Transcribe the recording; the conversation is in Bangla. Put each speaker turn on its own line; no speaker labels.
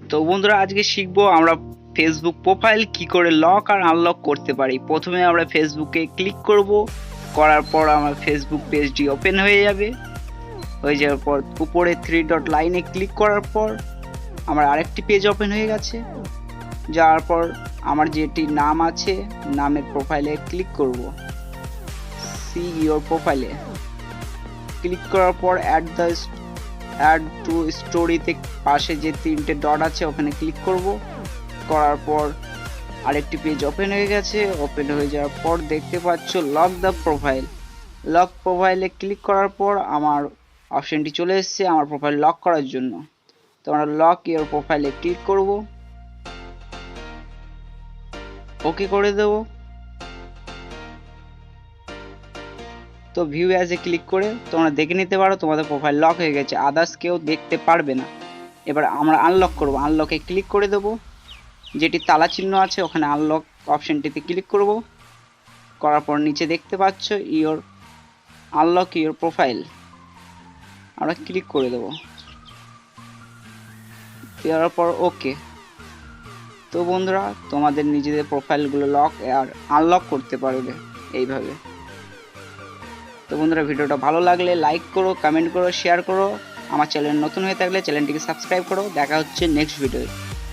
তো বন্ধুরা আজকে শিখবো আমরা ফেসবুক প্রোফাইল কি করে লক আর আনলক করতে পারি। প্রথমে আমরা ফেসবুকে ক্লিক করব, করার পর আমার ফেসবুক পেজটি ওপেন হয়ে যাবে। হয়ে যাওয়ার পর উপরে 3 ডট লাইনে ক্লিক করার পর আমার আরেকটি পেজ ওপেন হয়ে গেছে। যাওয়ার পর আমার যেটি নাম আছে নামের প্রোফাইলে ক্লিক করব, সি ইওর প্রোফাইলে ক্লিক করার পর অ্যাড টু স্টোরিতে পাশে যে 3টে ডট আছে ওখানে ক্লিক করব। করার পর আরেকটি পেজ ওপেন হয়ে গেছে। ওপেন হয়ে যাওয়ার পর দেখতে পাচ্ছ লক দ্য প্রোফাইল। লক প্রোফাইলে ক্লিক করার পর আমার অপশনটি চলে এসেছে আমার প্রোফাইল লক করার জন্য। তো আমরা লক ইওর প্রোফাইলে ক্লিক করব, ওকে করে দেব। তো ভিউ অ্যাজে ক্লিক করে তোমরা দেখে নিতে পারো তোমাদের প্রোফাইল লক হয়ে গেছে, আদার্স কেউ দেখতে পারবে না। এবার আমরা আনলক করব, আনলকে ক্লিক করে দেব। যেটি তালা চিহ্ন আছে ওখানে আনলক অপশনটিতে ক্লিক করব। করার পর নিচে দেখতে পাচ্ছ ইওর আনলক ইওর প্রোফাইল, আমরা ক্লিক করে দেব। দেওয়ার পর ওকে। তো বন্ধুরা তোমাদের নিজেদের প্রোফাইলগুলো লক আর আনলক করতে পারবে এইভাবে। তো বন্ধুরা ভিডিওটা ভালো লাগলে লাইক করো, কমেন্ট করো, শেয়ার করো। আমার চ্যানেল নতুন হয়ে থাকলে চ্যানেলটিকে সাবস্ক্রাইব করো। দেখা হচ্ছে নেক্সট ভিডিওতে।